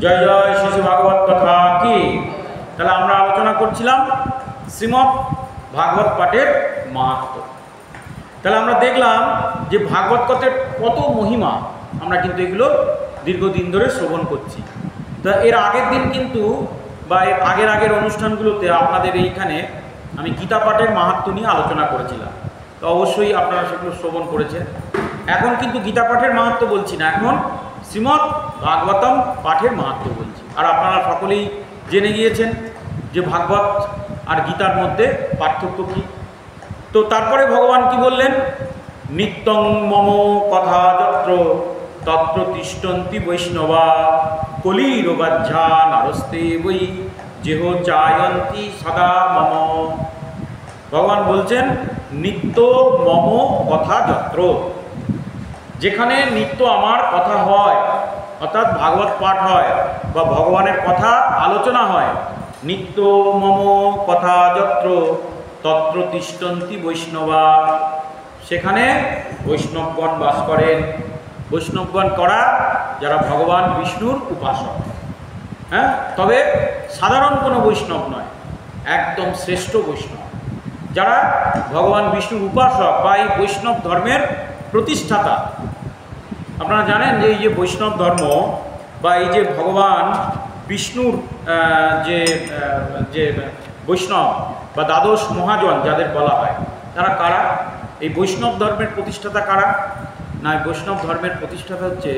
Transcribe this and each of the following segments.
জয় জয় শ্রী ভাগবত কথা কি। তাহলে আমরা আলোচনা করছিলাম শ্রীমদ্ ভাগবত পাঠের মাহাত্ম্য। তাহলে আমরা দেখলাম যে ভাগবত কথার কত মহিমা, আমরা কিন্তু এগুলো দীর্ঘদিন ধরে শ্রবণ করছি। তা এর আগের দিন কিন্তু বা এর আগের অনুষ্ঠানগুলোতে আপনাদের এইখানে আমি গীতা পাঠের মাহাত্ম্য নিয়ে আলোচনা করেছিলাম। তো অবশ্যই আপনারা সেগুলো শ্রবণ করেছেন। এখন কিন্তু গীতা পাঠের মাহাত্ম্য বলছি না, এখন শ্রীমদ্ ভাগবতম পাঠের মাহাত্ম্য বলছি। আর আপনারা সকলেই জেনে গিয়েছেন যে ভাগবত আর গীতার মধ্যে পার্থক্য কী। তো তারপরে ভগবান কি বললেন, নিত্যং মম কথা যত্র তত্র তিষ্ঠন্তি বৈষ্ণবা কলিরবাজ্ঝা নারস্তে বৈ যেহ চায়ন্তি সদা মম। ভগবান বলছেন নিত্য মম কথা যত্র, যেখানে নিত্য আমার কথা হয়, অর্থাৎ ভাগবত পাঠ হয় বা ভগবানের কথা আলোচনা হয়, নিত্য মম কথা যত্র তত্র তিষ্ঠন্তি বৈষ্ণবা, সেখানে বৈষ্ণবগণ বাস করেন। বৈষ্ণবগণ করা যারা ভগবান বিষ্ণুর উপাসক, হ্যাঁ, তবে সাধারণ কোনো বৈষ্ণব নয়, একদম শ্রেষ্ঠ বৈষ্ণব, যারা ভগবান বিষ্ণুর উপাসক বা এই বৈষ্ণব ধর্মের প্রতিষ্ঠাতা। আপনারা জানেন যে এই যে বৈষ্ণব ধর্ম বা এই যে ভগবান বিষ্ণুর যে বৈষ্ণব বা দ্বাদশ মহাজন যাদের বলা হয়, তারা কারা? এই বৈষ্ণব ধর্মের প্রতিষ্ঠাতা কারা? না, বৈষ্ণব ধর্মের প্রতিষ্ঠাতা হচ্ছে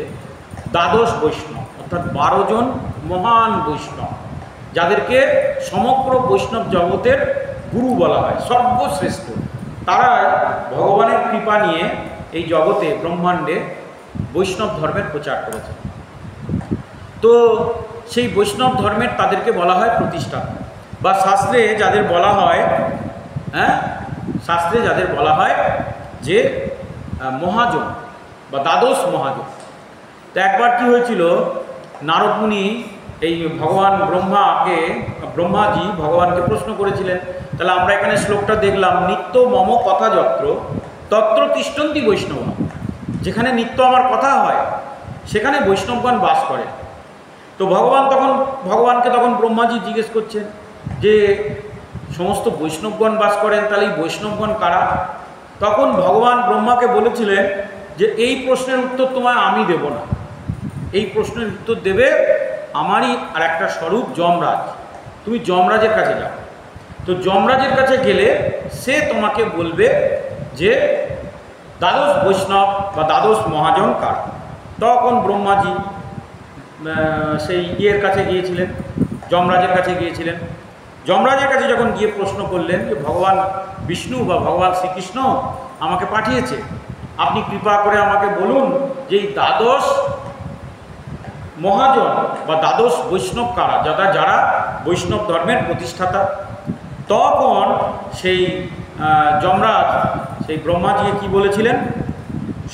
দ্বাদশ বৈষ্ণব, অর্থাৎ 12 জন মহান বৈষ্ণব, যাদেরকে সমগ্র বৈষ্ণব জগতের গুরু বলা হয়, সর্বশ্রেষ্ঠ। তারাই ভগবানের কৃপা নিয়ে এই জগতে ব্রহ্মাণ্ডে বৈষ্ণব ধর্মের প্রচার করেছে। তো সেই বৈষ্ণব ধর্মের তাদেরকে বলা হয় প্রতিষ্ঠাতা, বা শাস্ত্রে যাদের বলা হয়, হ্যাঁ, শাস্ত্রে যাদের বলা হয় যে মহাজন বা দ্বাদশ মহাজন। তো একবার কি হয়েছিল, নারদ মুনি এই ভগবান ব্রহ্মাজি ভগবানকে প্রশ্ন করেছিলেন। তাহলে আমরা এখানে শ্লোকটা দেখলাম, নিত্য মম কথা যত্র তত্র তিষ্ঠন্তি বৈষ্ণব, যেখানে নিত্য আমার কথা হয় সেখানে বৈষ্ণবগণ বাস করে। তো ভগবানকে তখন ব্রহ্মাজি জিজ্ঞেস করছেন যে সমস্ত বৈষ্ণবগণ বাস করেন, তাহলে এই বৈষ্ণবগণ কারা? তখন ভগবান ব্রহ্মাকে বলেছিলেন যে এই প্রশ্নের উত্তর তোমায় আমি দেব না, এই প্রশ্নের উত্তর দেবে আমারই আর একটা স্বরূপ যমরাজ। তুমি যমরাজের কাছে যাও। তো যমরাজের কাছে গেলে সে তোমাকে বলবে যে দ্বাদশ বৈষ্ণব বা দ্বাদশ মহাজন কার। তখন ব্রহ্মাজি সেই কাছে গিয়েছিলেন, যমরাজের কাছে গিয়েছিলেন। যমরাজের কাছে যখন গিয়ে প্রশ্ন করলেন যে ভগবান বিষ্ণু বা ভগবান শ্রীকৃষ্ণ আমাকে পাঠিয়েছে, আপনি কৃপা করে আমাকে বলুন যে এই দ্বাদশ মহাজন বা দ্বাদশ বৈষ্ণব কারা, যারা বৈষ্ণব ধর্মের প্রতিষ্ঠাতা। তখন সেই যমরাজ সেই ব্রহ্মাজি কি বলেছিলেন,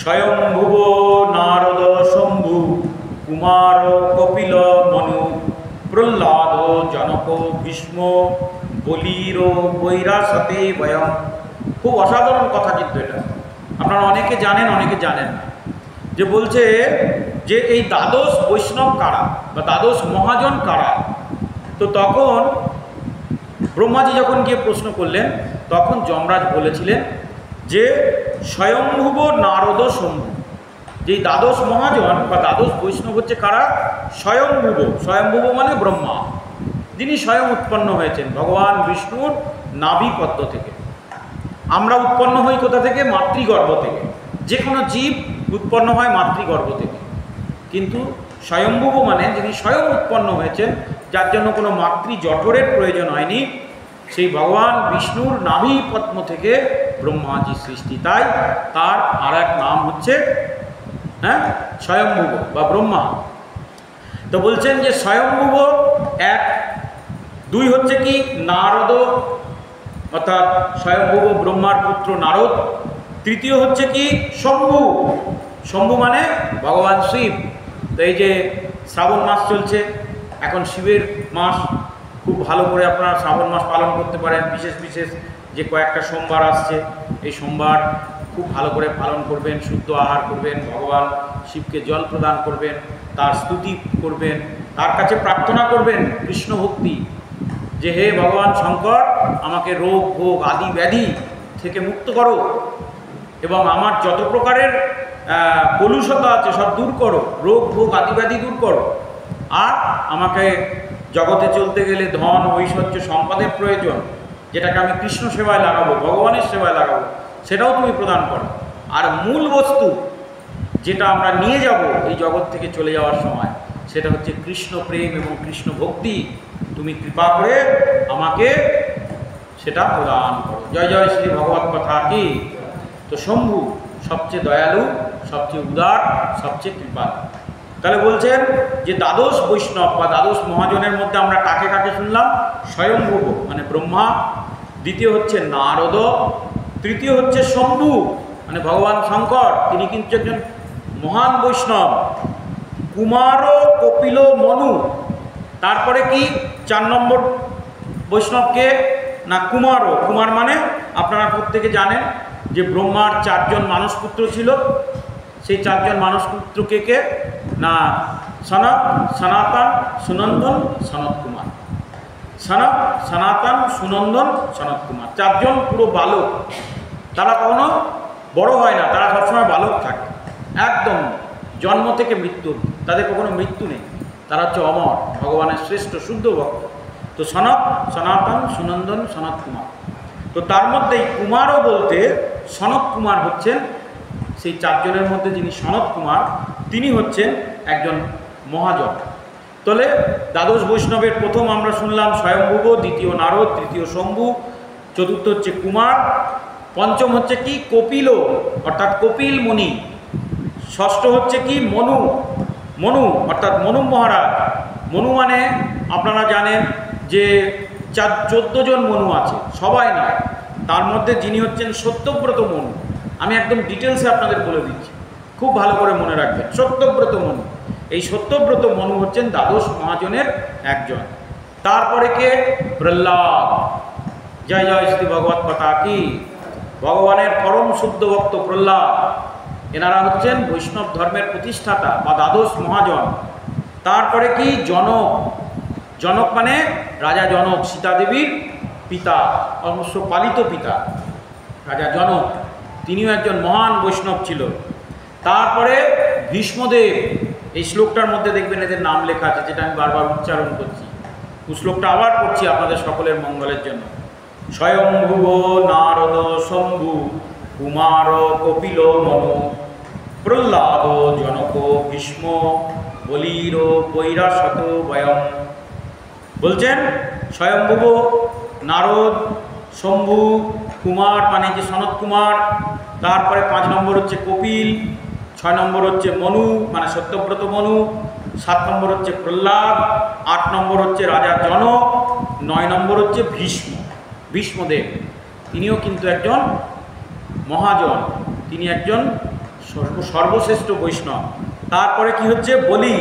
স্বয়ংভুব নারদ শম্ভু কুমার কপিল মনু প্রহ্লাদ জনক ভীষ্ম বলির বৈরাসতে বয়ম। খুব অসাধারণ কথা কিন্তু এটা, আপনারা অনেকে জানেন অনেকে জানেন না। যে বলছে যে এই দ্বাদশ বৈষ্ণব কারা বা দ্বাদশ মহাজন কারা। তো তখন ব্রহ্মাজি যখন গিয়ে প্রশ্ন করলেন, তখন যমরাজ বলেছিলেন যে স্বয়ংভুব নারদ শম্ভু, যে দ্বাদশ মহাজন বা দ্বাদশ বৈষ্ণব হচ্ছে কারা? স্বয়ংভুব মানে ব্রহ্মা, যিনি স্বয়ং উৎপন্ন হয়েছেন ভগবান বিষ্ণুর নাভি পদ্ম থেকে। আমরা উৎপন্ন হই কোথা থেকে? মাতৃগর্ভ থেকে। যে কোনো জীব উৎপন্ন হয় মাতৃগর্ভ থেকে, কিন্তু স্বয়ংভুব মানে যিনি স্বয়ং উৎপন্ন হয়েছেন, যার জন্য কোনো মাতৃ জঠরের প্রয়োজন হয়নি, সেই ভগবান বিষ্ণুর নাভি পদ্ম থেকে ব্রহ্মাজি সৃষ্টি। তাই তার আর এক নাম হচ্ছে স্বয়ংভুব বা ব্রহ্মা। তো বলছেন যে স্বয়ংভুব এক, দুই হচ্ছে কি নারদ, অর্থাৎ স্বয়ংভুব ব্রহ্মার পুত্র নারদ। তৃতীয় হচ্ছে কি শম্ভু মানে ভগবান শিব। তো এই যে শ্রাবণ মাস চলছে, এখন শিবের মাস, খুব ভালো করে আপনারা শ্রাবণ মাস পালন করতে পারেন। বিশেষ যে কয়েকটা সোমবার আসছে, এই সোমবার খুব ভালো করে পালন করবেন, শুদ্ধ আহার করবেন, ভগবান শিবকে জল প্রদান করবেন, তার স্তুতি করবেন, তার কাছে প্রার্থনা করবেন কৃষ্ণ ভক্তি, যে হে ভগবান শঙ্কর, আমাকে রোগ ভোগ আদি ব্যাধি থেকে মুক্ত করো এবং আমার যত প্রকারের কলুষতা আছে সব দূর করো, রোগ ভোগ আদি ব্যাধি দূর করো, আর আমাকে জগতে চলতে গেলে ধন ঐশ্বর্য সম্পদের প্রয়োজন, যেটাকে আমি কৃষ্ণ সেবায় লাগাবো, ভগবানের সেবায় লাগাবো, সেটাও তুমি প্রদান করো। আর মূল বস্তু যেটা আমরা নিয়ে যাব এই জগৎ থেকে চলে যাওয়ার সময়, সেটা হচ্ছে কৃষ্ণ প্রেম এবং কৃষ্ণ ভক্তি, তুমি কৃপা করে আমাকে সেটা প্রদান করো। জয় জয় শ্রী ভগবত কথা কি। তো শম্ভু সবচেয়ে দয়ালু, সবচেয়ে উদার, সবচেয়ে কৃপালু। তাহলে বলছেন যে দ্বাদশ বৈষ্ণব বা দ্বাদশ মহাজনের মধ্যে আমরা কাকে কাকে শুনলাম? স্বয়ংভুব মানে ব্রহ্মা, দ্বিতীয় হচ্ছে নারদ, তৃতীয় হচ্ছে শম্ভু মানে ভগবান শঙ্কর, তিনি কিন্তু একজন মহান বৈষ্ণব। কুমার, কপিল, মনু। তারপরে কি 4 নম্বর বৈষ্ণবকে না কুমার। কুমার মানে আপনারা প্রত্যেকে জানেন যে ব্রহ্মার 4 জন মানসপুত্র ছিল, সেই 4 জন মানসপুত্র কে না সনক, সনাতন, সুনন্দন, সনত কুমার। সনক, সনাতন, সুনন্দন, সনত কুমার 4 জন পুরো বালক, তারা কখনো বড় হয় না, তারা সবসময় বালক থাকে, একদম জন্ম থেকে মৃত্যু, তাদের কখনো মৃত্যু নেই, তারা হচ্ছে অমর, ভগবানের শ্রেষ্ঠ শুদ্ধ ভক্ত। তো সনক, সনাতন, সুনন্দন, সনত কুমার। তো তার মধ্যেই কুমারও বলতে সনত কুমার হচ্ছেন সেই 4 জনের মধ্যে যিনি সনত কুমার, তিনি হচ্ছেন একজন মহাজন। তাহলে দ্বাদশ বৈষ্ণবের প্রথম আমরা শুনলাম স্বয়ংভুব, দ্বিতীয় নারদ, তৃতীয় শম্ভু, চতুর্থ হচ্ছে কুমার, পঞ্চম হচ্ছে কি কপিল অর্থাৎ কপিল মুনি, ষষ্ঠ হচ্ছে কি মনু, মনু অর্থাৎ মনু মহারাজ। মনু মানে আপনারা জানেন যে 14 জন মনু আছে, সবাই নয়, তার মধ্যে যিনি হচ্ছেন সত্যব্রত মনু। আমি একদম ডিটেলসে আপনাদের বলে দিচ্ছি, খুব ভালো করে মনে রাখবেন। সত্যব্রত মনু, এই সত্যব্রত মনু হচ্ছেন দ্বাদশ মহাজনের একজন। তারপরে কে? প্রহ্লাদ। জয় জয় শ্রী ভগবত কথা কি। ভগবানের পরম শুদ্ধ ভক্ত প্রহ্লাদ, এনারা হচ্ছেন বৈষ্ণব ধর্মের প্রতিষ্ঠাতা বা দ্বাদশ মহাজন। তারপরে কি জনক। জনক মানে রাজা জনক, সীতা দেবীর পিতা, অবশ্য পালিত পিতা রাজা জনক, তিনিও একজন মহান বৈষ্ণব ছিল। তারপরে ভীষ্মদেব। এই শ্লোকটার মধ্যে দেখবেন এদের নাম লেখা আছে, যেটা আমি বারবার উচ্চারণ করছি। শ্লোকটা আবার পড়ছি আপনাদের সকলের মঙ্গলের জন্য। স্বয়ংভুব, নারদ, শম্ভু, কুমার, কপিল, মনু, প্রহ্লাদ, জনক, ভীষ্ম, বলির, পৈরাশত, বয়ম। বলছেন স্বয়ংভুব, নারদ, শম্ভু, কুমার মানে যে সনত কুমার, তারপরে 5 নম্বর হচ্ছে কপিল, 6 নম্বর হচ্ছে মনু মানে সত্যব্রত মনু, 7 নম্বর হচ্ছে প্রহ্লাদ, 8 নম্বর হচ্ছে রাজা জনক, 9 নম্বর হচ্ছে ভীষ্ম, ভীষ্মদেব। তিনিও কিন্তু একজন মহাজন, তিনি একজন সর্বশ্রেষ্ঠ বৈষ্ণব। তারপরে কি হচ্ছে বলি,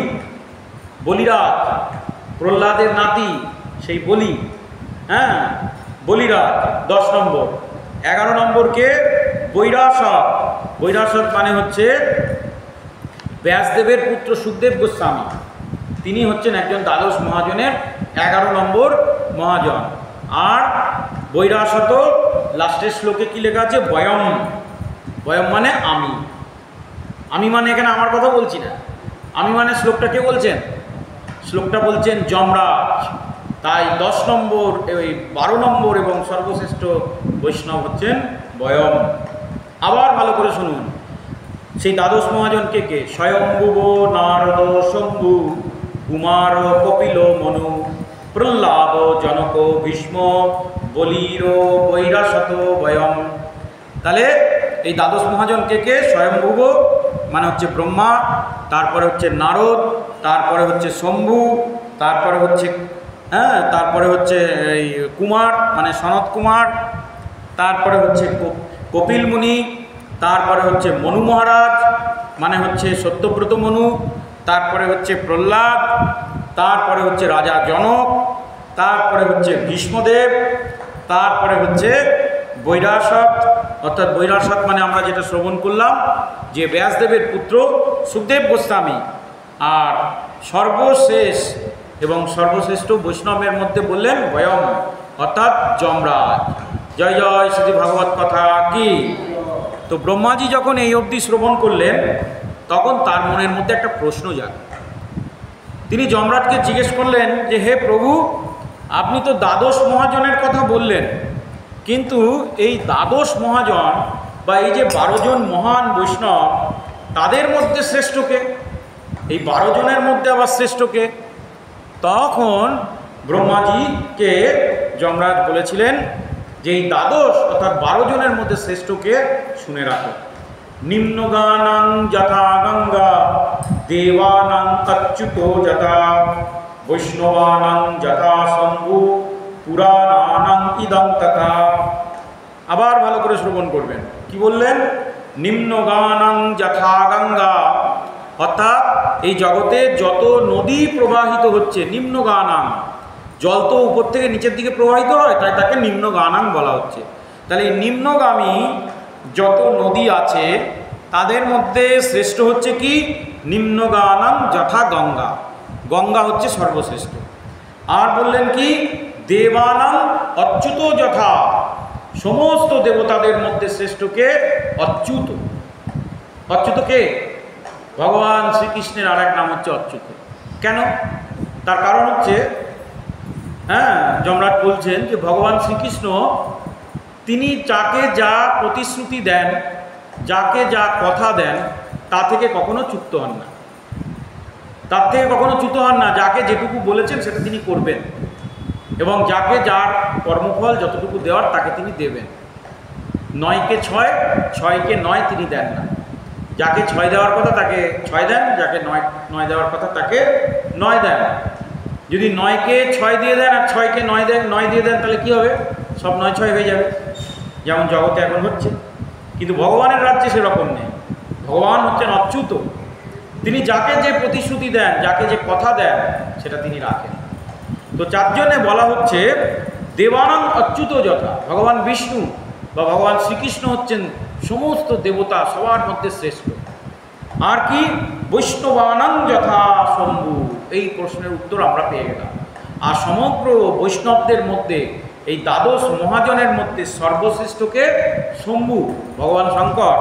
বলিরাজ, প্রহ্লাদের নাতি সেই বলি, হ্যাঁ বলিরাজ 10 নম্বর। 11 নম্বরকে বৈরাসক। বৈরাসক মানে হচ্ছে ব্যাসদেবের পুত্র সুখদেব গোস্বামী, তিনি হচ্ছেন একজন দ্বাদশ মহাজনের 11 নম্বর মহাজন। আর বৈরাসত লাস্টের শ্লোকে কি লেখা আছে? বয়ম। বয়ম মানে আমি। আমি মানে এখানে আমার কথা বলছি না, আমি মানে শ্লোকটা কে বলছেন? শ্লোকটা বলছেন যমরাজ। তাই 10 নম্বর, 12 নম্বর এবং সর্বশ্রেষ্ঠ বৈষ্ণব হচ্ছেন বয়ম। আবার ভালো করে শুনুন, সেই দ্বাদশ মহাজন কে কে? স্বয়ংভুব, নারদ, শম্ভু, কুমার, কপিল, মনু, প্রহ্লাদ, জনক, ভীষ্ম, বলির, বৈরাশত, বয়ম। তাহলে এই দ্বাদশ মহাজন কে কে? স্বয়ংভুব মানে হচ্ছে ব্রহ্মা, তারপরে হচ্ছে নারদ, তারপরে হচ্ছে শম্ভু, তারপরে হচ্ছে তারপরে হচ্ছে এই কুমার মানে সনত কুমার, তারপরে হচ্ছে কপিল মুনি, তারপরে হচ্ছে মনু মহারাজ মানে হচ্ছে সত্যব্রত মনু, তারপরে হচ্ছে প্রহ্লাদ, তারপরে হচ্ছে রাজা জনক, তারপরে হচ্ছে ভীষ্মদেব, তারপরে হচ্ছে বৈরাসত। অর্থাৎ বৈরাসত মানে আমরা যেটা শ্রবণ করলাম যে ব্যাসদেবের পুত্র সুখদেব গোস্বামী, আর সর্বশেষ এবং সর্বশ্রেষ্ঠ বৈষ্ণবের মধ্যে বললেন বয়ম, অর্থাৎ যমরাজ। জয় জয় শ্রী ভাগবত কথা কি। তো ব্রহ্মাজি যখন এই অবধি শ্রবণ করলেন তখন তার মনের মধ্যে একটা প্রশ্ন জাগে। তিনি যমরাজকে জিজ্ঞেস করলেন যে হে প্রভু, আপনি তো দ্বাদশ মহাজনের কথা বললেন, কিন্তু এই দ্বাদশ মহাজন বা এই যে 12 জন মহান বৈষ্ণব, তাদের মধ্যে শ্রেষ্ঠকে? এই 12 জনের মধ্যে আবার শ্রেষ্ঠকে? তখন ব্রহ্মাজিকে যমরাজ বলেছিলেন যে এই দ্বাদশ অর্থাৎ 12 জনের মধ্যে শ্রেষ্ঠকে শুনে রাখো। নিম্নগানাং যথা গঙ্গা দেবানাং অচ্যুত যথা বৈষ্ণবানাং যথা শম্ভু পুরাণানাং ইদং তথা। আবার ভালো করে শ্রবণ করবেন। কি বললেন? নিম্নগানাং যথা গঙ্গা, অর্থাৎ এই জগতে যত নদী প্রবাহিত হচ্ছে, নিম্নগানাং, জল তো উপর থেকে নিচের দিকে প্রবাহিত হয়, তাই তাকে নিম্নগানাং বলা হচ্ছে। তাহলে এই নিম্নগামী যত নদী আছে তাদের মধ্যে শ্রেষ্ঠ হচ্ছে কি? নিম্নগানাং যথা গঙ্গা, গঙ্গা হচ্ছে সর্বশ্রেষ্ঠ। আর বললেন কি? দেবানাং অচ্যুত যথা, সমস্ত দেবতাদের মধ্যে শ্রেষ্ঠকে? অচ্যুত। অচ্যুত কে? ভগবান শ্রীকৃষ্ণের আর এক নাম হচ্ছে অচ্যুত। কেন? তার কারণ হচ্ছে, যমরাজ বলছেন যে ভগবান শ্রীকৃষ্ণ তিনি যাকে যা প্রতিশ্রুতি দেন, যাকে যা কথা দেন, তা থেকে কখনো চ্যুত হন না, তার থেকে কখনো চ্যুত হন না। যাকে যেটুকু বলেছেন সেটা তিনি করবেন, এবং যাকে যার কর্মফল যতটুকু দেওয়ার তাকে তিনি দেবেন। 9কে 6, 6কে 9 তিনি দেন না। যাকে 6 দেওয়ার কথা তাকে 6 দেন, যাকে 9 দেওয়ার কথা তাকে 9 দেন। যদি 9কে 6 দিয়ে দেন আর 6কে 9 দিয়ে দেন, তাহলে কি হবে? সব 9 6 হয়ে যাবে, যেমন জগতে এখন হচ্ছে। কিন্তু ভগবানের রাজ্যে সেরকম নেই। ভগবান হচ্ছেন অচ্যুত। তিনি যাকে যে প্রতিশ্রুতি দেন, যাকে যে কথা দেন, সেটা তিনি রাখেন। তো যার জন্যে বলা হচ্ছে দেবানাং অচ্যুত যথা, ভগবান বিষ্ণু বা ভগবান শ্রীকৃষ্ণ হচ্ছেন সমস্ত দেবতা সবার মধ্যে শ্রেষ্ঠ। আর কি? বৈষ্ণবানাং যথা শম্ভু। এই প্রশ্নের উত্তর আমরা পেয়ে গেলাম। আর সমগ্র বৈষ্ণবদের মধ্যে এই দ্বাদশ মহাজনের মধ্যে সর্বশ্রেষ্ঠকে? শম্ভু, ভগবান শঙ্কর।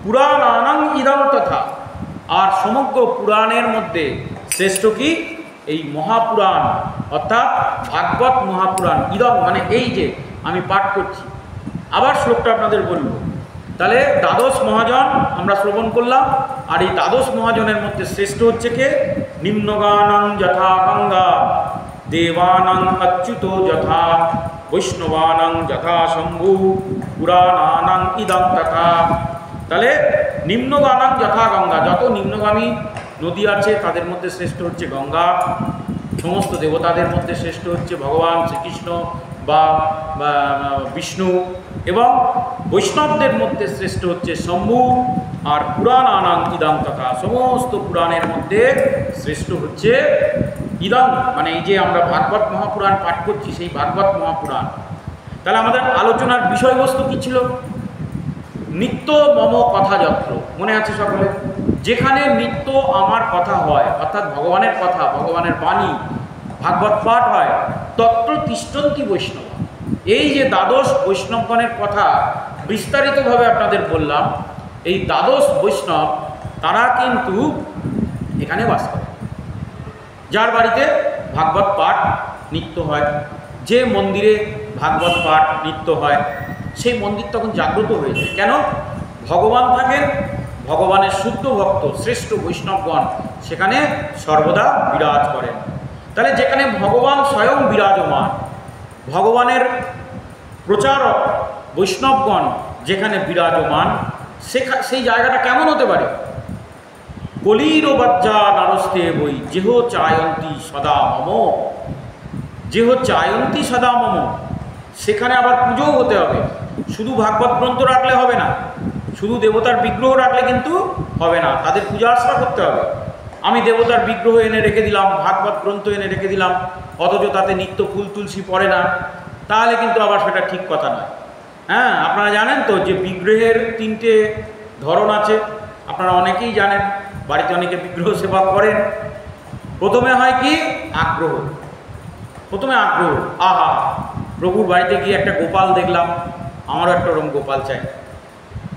পুরাণানাং ইদং তথা, আর সমগ্র পুরাণের মধ্যে শ্রেষ্ঠ কি? এই মহাপুরাণ, অর্থাৎ ভাগবত মহাপুরাণ। ইদং মানে এই যে আমি পাঠ করছি। আবার শ্লোকটা আপনাদের বলব। তাহলে দ্বাদশ মহাজন আমরা শ্রবণ করলাম, আর এই দ্বাদশ মহাজনের মধ্যে শ্রেষ্ঠ হচ্ছে কে? নিম্নগানাং যথা গঙ্গা দেবানাং অচ্যুত যথা বৈষ্ণবানাং যথা শম্ভু পুরাণানাং ইদং তথা। তাহলে নিম্নগানাং যথা গঙ্গা, যত নিম্নগামী নদী আছে তাদের মধ্যে শ্রেষ্ঠ হচ্ছে গঙ্গা। সমস্ত দেবতাদের মধ্যে শ্রেষ্ঠ হচ্ছে ভগবান শ্রীকৃষ্ণ বা বিষ্ণু, এবং বৈষ্ণবদের মধ্যে শ্রেষ্ঠ হচ্ছে শম্ভু। আর পুরাণানাং ইদং তথা, সমস্ত পুরাণের মধ্যে শ্রেষ্ঠ হচ্ছে ইদং, মানে এই যে আমরা ভাগবত মহাপুরাণ পাঠ করছি, সেই ভাগবত মহাপুরাণ। তাহলে আমাদের আলোচনার বিষয়বস্তু কী ছিল? নিত্য মম কথা যত্র, মনে আছে সকলে? যেখানে নিত্য আমার কথা হয়, অর্থাৎ ভগবানের কথা, ভগবানের বাণী, ভাগবত পাঠ হয়, তত্র তিষ্ঠন্তি বৈষ্ণব। এই যে দ্বাদশ বৈষ্ণবগণের কথা বিস্তারিতভাবে আপনাদের বললাম, এই দ্বাদশ বৈষ্ণব তারা কিন্তু এখানে বাস করে। যার বাড়িতে ভাগবত পাঠ নিত্য হয়, যে মন্দিরে ভাগবত পাঠ নিত্য হয়, সেই মন্দির তখন জাগ্রত হয়ে যায়। কেন? ভগবান থাকেন, ভগবানের শুদ্ধ ভক্ত শ্রেষ্ঠ বৈষ্ণবগণ সেখানে সর্বদা বিরাজ করেন। তাহলে যেখানে ভগবান স্বয়ং বিরাজমান, ভগবানের প্রচারক বৈষ্ণবগণ যেখানে বিরাজমান, সেই জায়গাটা কেমন হতে পারে? কলির বাজ্যা নারস্তে বই যেহ চায়ন্তী সদা মম, যেহ চায়ন্তী সদা মম। সেখানে আবার পুজোও হতে হবে। শুধু ভাগবত গ্রন্থ রাখলে হবে না, শুধু দেবতার বিগ্রহ রাখলে কিন্তু হবে না, তাদের পূজা আর্চনা করতে হবে। আমি দেবতার বিগ্রহ এনে রেখে দিলাম, ভাগবত গ্রন্থ এনে রেখে দিলাম, অথচ তাতে নিত্য ফুল তুলসী পড়ে না, তাহলে কিন্তু আবার সেটা ঠিক কথা নয়। আপনারা জানেন তো যে বিগ্রহের 3টে ধরন আছে, আপনারা অনেকেই জানেন। বাড়িতে অনেকে বিগ্রহ সেবা করেন। প্রথমে হয় কি আগ্রহ, প্রথমে আগ্রহ, আহা প্রভুর বাড়িতে গিয়ে একটা গোপাল দেখলাম, আমারও একটা ওরকম গোপাল চাই।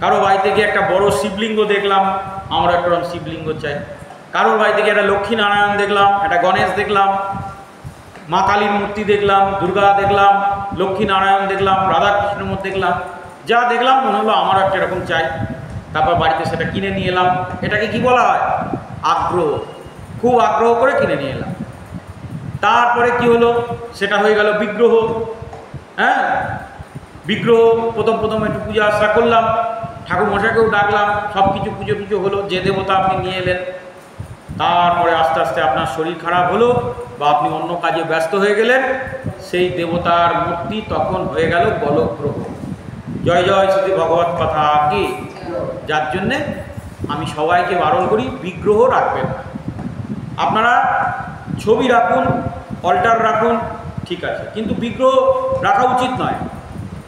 কারো বাড়িতে গিয়ে একটা বড় শিবলিঙ্গ দেখলাম, আমারও একটা ওরকম শিবলিঙ্গ চাই। কারোর বাড়িতে গিয়ে একটা লক্ষ্মী নারায়ণ দেখলাম, একটা গণেশ দেখলাম, মা কালীর মূর্তি দেখলাম, দুর্গা দেখলাম, লক্ষ্মী নারায়ণ দেখলাম, রাধাকৃষ্ণের মূর্তি দেখলাম, যা দেখলাম মনে হলো আমারও একটা এরকম চাই। তারপর বাড়িতে সেটা কিনে নিয়ে এলাম। এটাকে কি বলা হয়? আগ্রহ। খুব আগ্রহ করে কিনে নিয়ে এলাম। তারপরে কি হলো? সেটা হয়ে গেল বিগ্রহ। হ্যাঁ, বিগ্রহ প্রথম একটু পূজা আশ্রা করলাম, ঠাকুর মশাইকেও ডাকলাম, সব কিছু পুজো হলো, যে দেবতা আপনি নিয়ে এলেন। তারপরে আস্তে আস্তে আপনার শরীর খারাপ হলো বা আপনি অন্য কাজে ব্যস্ত হয়ে গেলেন, সেই দেবতার মূর্তি তখন হয়ে গেল গলগ্রহ। জয় জয় শ্রী ভগবত কথা কি। যার জন্যে আমি সবাইকে বারণ করি বিগ্রহ রাখবেন না। আপনারা ছবি রাখুন, অল্টার রাখুন, ঠিক আছে, কিন্তু বিগ্রহ রাখা উচিত নয়।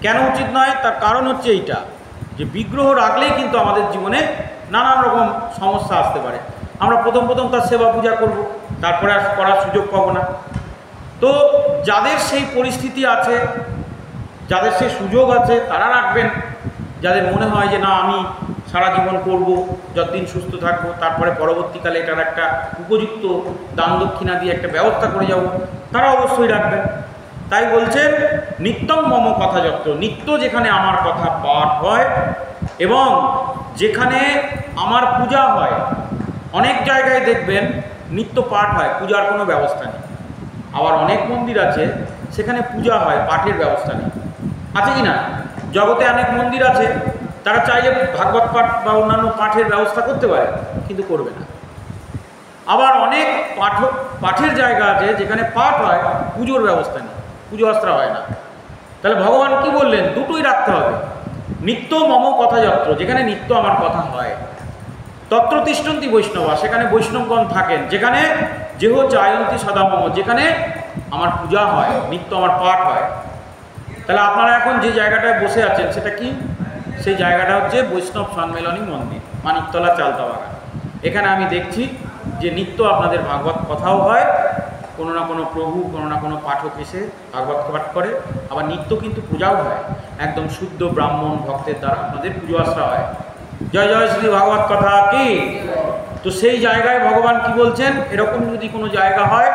কেন উচিত নয়? তার কারণ হচ্ছে এইটা, যে বিগ্রহ রাখলেই কিন্তু আমাদের জীবনে নানান রকম সমস্যা আসতে পারে। আমরা প্রথম তার সেবা পূজা করব, তারপরে আর করার সুযোগ পাবো না। তো যাদের সেই পরিস্থিতি আছে, যাদের সেই সুযোগ আছে, তারা রাখবেন। যাদের মনে হয় যে না আমি সারা জীবন করব, যতদিন সুস্থ থাকবো, তারপরে পরবর্তীকালে এটার একটা উপযুক্ত দান দক্ষিণা দিয়ে একটা ব্যবস্থা করে যাব, তারা অবশ্যই রাখবেন। তাই বলছেন নিত্যম মম কথা যত্র, নিত্য যেখানে আমার কথা পাঠ হয় এবং যেখানে আমার পূজা হয়। অনেক জায়গায় দেখবেন নিত্য পাঠ হয়, পূজার কোনো ব্যবস্থা নেই। আবার অনেক মন্দির আছে সেখানে পূজা হয়, পাঠের ব্যবস্থা নেই। আছে কি না? জগতে অনেক মন্দির আছে, তারা চাইলে ভাগবত পাঠ বা অন্যান্য পাঠের ব্যবস্থা করতে পারে, কিন্তু করবে না। আবার অনেক পাঠের জায়গা আছে যেখানে পাঠ হয়, পুজোর ব্যবস্থা নেই, পুজো আস্ত্রা হয় না। তাহলে ভগবান কি বললেন? দুটোই রাখতে হবে। নিত্য মম কথা যত্র, যেখানে নিত্য আমার কথা হয়, তত্র তিষ্ঠন্তি বৈষ্ণবা, সেখানে বৈষ্ণবগণ থাকেন। যেখানে যেহ চায়ন্তী সদা মম, যেখানে আমার পূজা হয়, নিত্য আমার পাঠ হয়। তাহলে আপনারা এখন যে জায়গাটায় বসে আছেন সেটা কি? সেই জায়গাটা হচ্ছে বৈষ্ণব সম্মেলনী মন্দির, মানিকতলা চালতা বাগান। এখানে আমি দেখছি যে নিত্য আপনাদের ভাগবত কথাও হয়, কোনো না কোনো প্রভু, কোনো না কোনো পাঠক এসে ভাগবত পাঠ করে। আবার নিত্য কিন্তু পূজাও হয়, একদম শুদ্ধ ব্রাহ্মণ ভক্তের দ্বারা আপনাদের পুজো আশ্রা হয়। জয় জয় শ্রী ভাগবত কথা কি। তো সেই জায়গায় ভগবান কি বলছেন? এরকম যদি কোনো জায়গা হয়,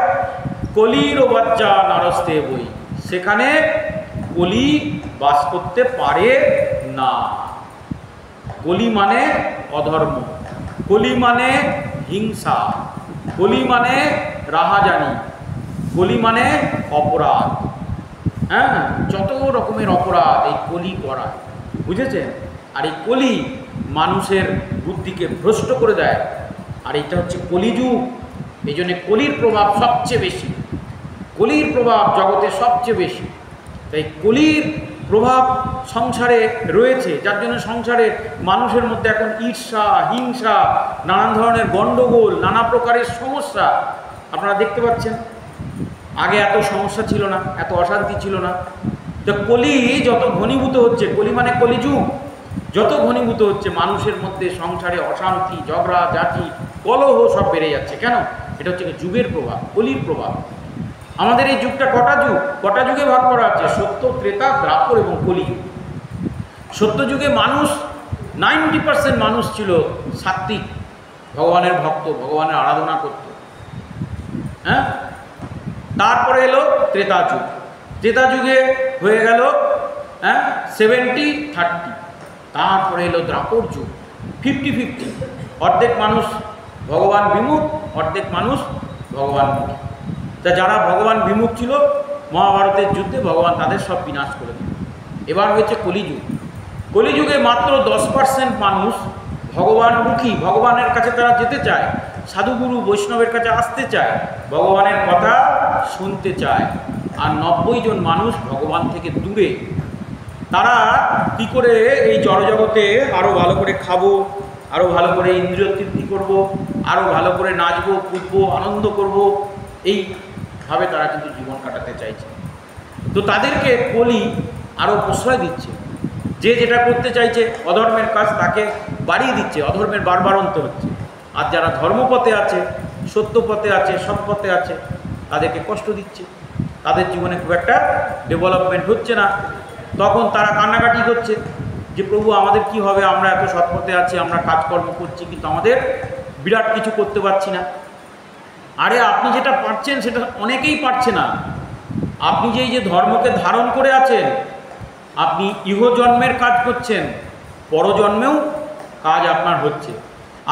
কলির বাচ্চা নারস্তে বই, সেখানে কলি বাস করতে পারে না। কলি মানে অধর্ম, কলি মানে হিংসা, কলি মানে রাহাজানি, কলি মানে অপরাধ। হ্যাঁ, যত রকমের অপরাধ এই কলি করায়, বুঝেছেন? আর এই কলি মানুষের বুদ্ধিকে ভ্রষ্ট করে দেয়। আর এটা হচ্ছে কলিযুগ, এই জন্যে কলির প্রভাব সবচেয়ে বেশি, কলির প্রভাব জগতে সবচেয়ে বেশি। তাই কলির প্রভাব সংসারে রয়েছে, যার জন্য সংসারে মানুষের মধ্যে এখন ঈর্ষা, হিংসা, নানান ধরনের গণ্ডগোল, নানা প্রকারের সমস্যা আপনারা দেখতে পাচ্ছেন। আগে এত সমস্যা ছিল না, এত অশান্তি ছিল না। তো কলি যত ঘনীভূত হচ্ছে, কলি মানে কলিযুগ, যত ঘনীভূত হচ্ছে মানুষের মধ্যে সংসারে অশান্তি, ঝগড়া ঝাঁটি, কলহ সব বেড়ে যাচ্ছে। কেন? এটা হচ্ছে যুগের প্রভাব, কলির প্রভাব। আমাদের এই যুগটা কটা যুগে ভাগ করা আছে? সত্য, ত্রেতা, দ্বাপর এবং কলি। সত্য যুগে মানুষ 90% মানুষ ছিল সাত্ত্বিক, ভগবানের ভক্ত, ভগবানের আরাধনা করত। হ্যাঁ, তারপরে এলো ত্রেতা যুগ। ত্রেতা যুগে হয়ে গেল 70-30। তারপরে এলো দ্বাপর যুগ, 50-50। অর্ধেক মানুষ ভগবান বিমুখ, অর্ধেক মানুষ ভগবান মুখী। তা যারা ভগবান বিমুখ ছিল, মহাভারতের যুদ্ধে ভগবান তাদের সব বিনাশ করে দিল। এবার হয়েছে কলিযুগ। কলিযুগে মাত্র 10% মানুষ ভগবানমুখী, ভগবানের কাছে তারা যেতে চায়, সাধুগুরু বৈষ্ণবের কাছে আসতে চায়, ভগবানের কথা শুনতে চায়। আর 90 জন মানুষ ভগবান থেকে দূরে। তারা কি করে এই জড়জগতে আরও ভালো করে খাবো, আরও ভালো করে ইন্দ্রিয় তৃপ্তি করবো, আরও ভালো করে নাচবো, কুদবো, আনন্দ করব, এইভাবে তারা কিন্তু জীবন কাটাতে চাইছে। তো তাদেরকে কলি আরও প্রশ্রয় দিচ্ছে। যে যেটা করতে চাইছে অধর্মের কাজ, তাকে বাড়িয়ে দিচ্ছে, অধর্মের বারবারন্ত হচ্ছে। আর যারা ধর্মপথে আছে, সত্য পথে আছে, সৎ পথে আছে, তাদেরকে কষ্ট দিচ্ছে, তাদের জীবনে খুব একটা ডেভেলপমেন্ট হচ্ছে না। তখন তারা কান্নাকাটি করছে যে প্রভু আমাদের কি হবে, আমরা এত সৎ পথে আছি, আমরা কাজকর্ম করছি, কিন্তু আমাদের বিরাট কিছু করতে পারছি না। আরে আপনি যেটা পারছেন সেটা অনেকেই পারছে না। আপনি যে ধর্মকে ধারণ করে আছেন, আপনি ইহজন্মের কাজ করছেন, পরজন্মেও কাজ আপনার হচ্ছে।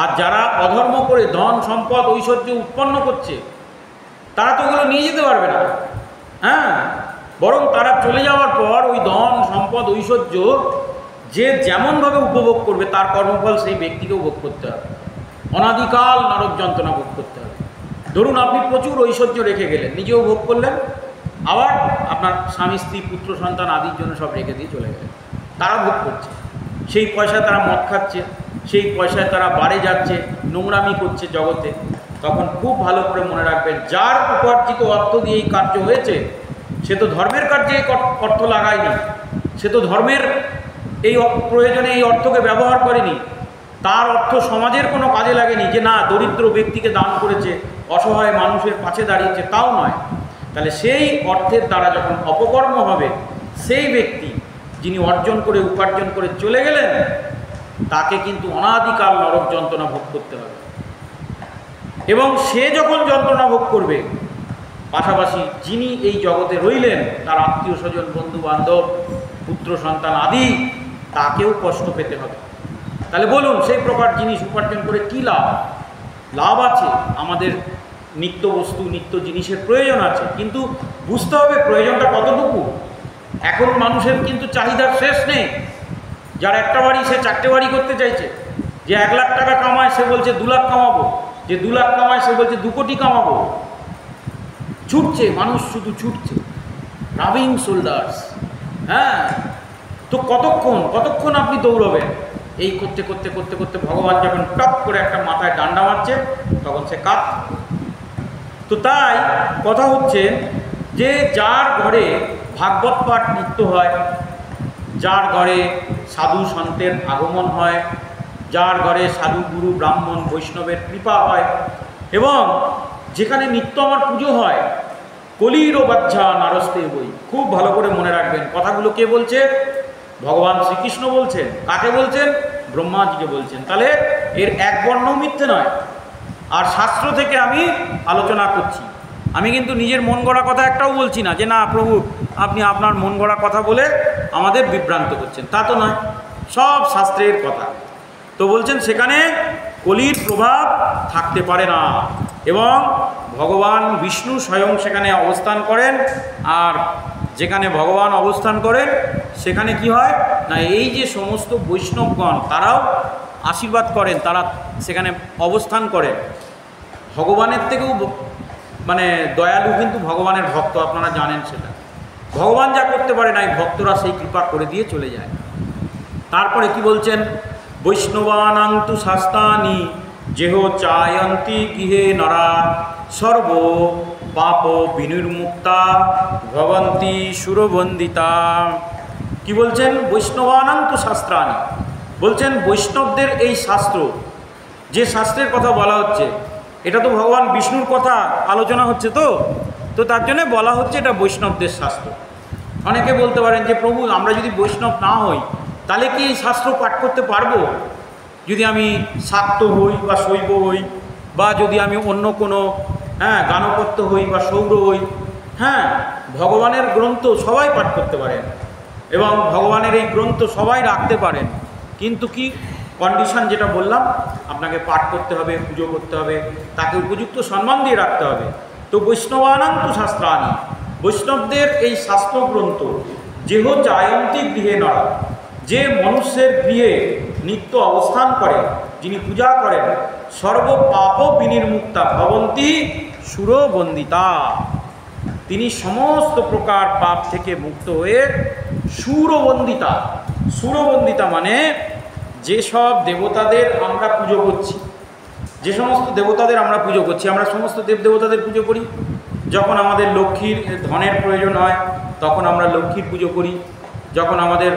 আর যারা অধর্ম করে ধন সম্পদ ঐশ্বর্য উৎপন্ন করছে, তারা তো ওগুলো নিয়ে যেতে পারবে না। হ্যাঁ, বরং তারা চলে যাওয়ার পর ওই ধন সম্পদ ঐশ্বর্য যে যেমনভাবে উপভোগ করবে, তার কর্মফল সেই ব্যক্তিকেও ভোগ করতে হবে, অনাদিকাল নরক যন্ত্রণা ভোগ করতে হবে। ধরুন আপনি প্রচুর ঐশ্বর্য রেখে গেলেন, নিজেও ভোগ করলেন, আবার আপনার স্বামী স্ত্রী পুত্র সন্তান আদির জন্য সব রেখে দিয়ে চলে গেলেন, তারা ভোগ করছে। সেই পয়সায় তারা মদ খাচ্ছে, সেই পয়সায় তারা বাড়ে যাচ্ছে, নোংরামি করছে জগতে। তখন খুব ভালো করে মনে রাখবেন, যার উপার্জিত অর্থ দিয়ে এই কার্য হয়েছে, সে তো ধর্মের কার্যে এই অর্থ লাগায়নি, সে তো ধর্মের এই প্রয়োজনে এই অর্থকে ব্যবহার করেনি, তার অর্থ সমাজের কোনো কাজে লাগেনি, যে না দরিদ্র ব্যক্তিকে দান করেছে, অসহায় মানুষের পাশে দাঁড়িয়েছে, তাও নয়। তাহলে সেই অর্থের দ্বারা যখন অপকর্ম হবে, সেই ব্যক্তি যিনি অর্জন করে উপার্জন করে চলে গেলেন, তাকে কিন্তু অনাদিকাল নরক যন্ত্রণা ভোগ করতে হবে। এবং সে যখন যন্ত্রণা ভোগ করবে, পাশাপাশি যিনি এই জগতে রইলেন, তার আত্মীয় স্বজন, বন্ধু বান্ধব, পুত্র সন্তান আদি, তাকেও কষ্ট পেতে হবে। তাহলে বলুন, সেই প্রকার জিনিস উপার্জন করে কী লাভ? লাভ আছে, আমাদের নিত্য বস্তু নিত্য জিনিসের প্রয়োজন আছে, কিন্তু বুঝতে হবে প্রয়োজনটা কতটুকু। এখন মানুষের কিন্তু চাহিদার শেষ নেই। যার একটা বাড়ি, সে 4টে বাড়ি করতে চাইছে। যে 1 লাখ টাকা কামায়, সে বলছে 2 লাখ কামাবো। যে 2 লাখ কামায়, সে বলছে 2 কোটি কামাবো। ছুটছে মানুষ, শুধু ছুটছে, রাবিং শোল্ডার্স। হ্যাঁ, তো কতক্ষণ আপনি দৌড়বেন? এই করতে করতে করতে করতে ভগবান যখন টপ করে একটা মাথায় ডান্ডা মারছে, তখন সে কাত। তো তাই কথা হচ্ছে যে যার ঘরে ভাগবত পাঠ নিত্য হয়, যার ঘরে সাধু সন্তের আগমন হয়, যার ঘরে সাধু গুরু ব্রাহ্মণ বৈষ্ণবের কৃপা হয়, এবং যেখানে নিত্য আমার পুজো হয়, কলির বাচ্চা নারস্তে বই। খুব ভালো করে মনে রাখবেন, কথাগুলো কে বলছে? ভগবান শ্রীকৃষ্ণ বলছেন। কাকে বলছেন? ব্রহ্মাজিকে বলছেন। তাহলে এর এক বর্ণ মিথ্যে নয়। আর শাস্ত্র থেকে আমি আলোচনা করছি, আমি কিন্তু নিজের মন গড়া কথা একটাও বলছি না, যে না প্রভু আপনি আপনার মন গড়া কথা বলে আমাদের বিভ্রান্ত করছেন, তা তো নয়, সব শাস্ত্রের কথা। তো বলছেন সেখানে কলির প্রভাব থাকতে পারে না, এবং ভগবান বিষ্ণু স্বয়ং সেখানে অবস্থান করেন। আর যেখানে ভগবান অবস্থান করেন, সেখানে কি হয় না, এই যে সমস্ত বৈষ্ণবগণ, তারাও আশীর্বাদ করেন, তারা সেখানে অবস্থান করেন। ভগবানের থেকেও মানে দয়ালু কিন্তু ভগবানের ভক্ত, আপনারা জানেন সেটা। ভগবান যা করতে পারে না, এই ভক্তরা সেই কৃপা করে দিয়ে চলে যায়। তারপরে কি বলছেন? বৈষ্ণবানান্তু শাস্তানি যেহ চায়ন্তি গৃহে নরা সর্ব পাপ বিনির্মুক্তা ভবন্তি সুরবন্দিতা। কি বলছেন? বৈষ্ণবানান্তু শাস্ত্রানি বলছেন বৈষ্ণবদের এই শাস্ত্র, যে শাস্ত্রের কথা বলা হচ্ছে, এটা তো ভগবান বিষ্ণুর কথা আলোচনা হচ্ছে, তো তার জন্য বলা হচ্ছে এটা বৈষ্ণবদের শাস্ত্র। অনেকে বলতে পারেন যে প্রভু আমরা যদি বৈষ্ণব না হই, তাহলে কি এই শাস্ত্র পাঠ করতে পারবো? যদি আমি শাক্ত হই বা শৈব হই, বা যদি আমি অন্য কোনো গানপত্য হই বা সৌর হই, ভগবানের গ্রন্থ সবাই পাঠ করতে পারেন, এবং ভগবানের এই গ্রন্থ সবাই রাখতে পারেন, কিন্তু কি কন্ডিশন যেটা বললাম, আপনাকে পাঠ করতে হবে, পুজো করতে হবে, তাকে উপযুক্ত সম্মান দিয়ে রাখতে হবে। তো বৈষ্ণবানান্তু শাস্ত্রানি, বৈষ্ণবদের এই শাস্ত্রগ্রন্থ যেহ চায়ন্তি গৃহে নরা, যে মনুষ্যের গৃহে নিত্য অবস্থান করে, যিনি পূজা করেন, সর্ব পাপ বিনির্মুক্তা ভবন্তি সুরবন্দিতা, তিনি সমস্ত প্রকার পাপ থেকে মুক্ত হয়ে সুরবন্দিতা। সুরবন্দিতা মানে যেসব দেবতাদের আমরা পুজো করছি, যে সমস্ত দেবতাদের আমরা পুজো করছি, আমরা সমস্ত দেবদেবতাদের পুজো করি। যখন আমাদের লক্ষ্মীর ধনের প্রয়োজন হয়, তখন আমরা লক্ষ্মীর পুজো করি। যখন আমাদের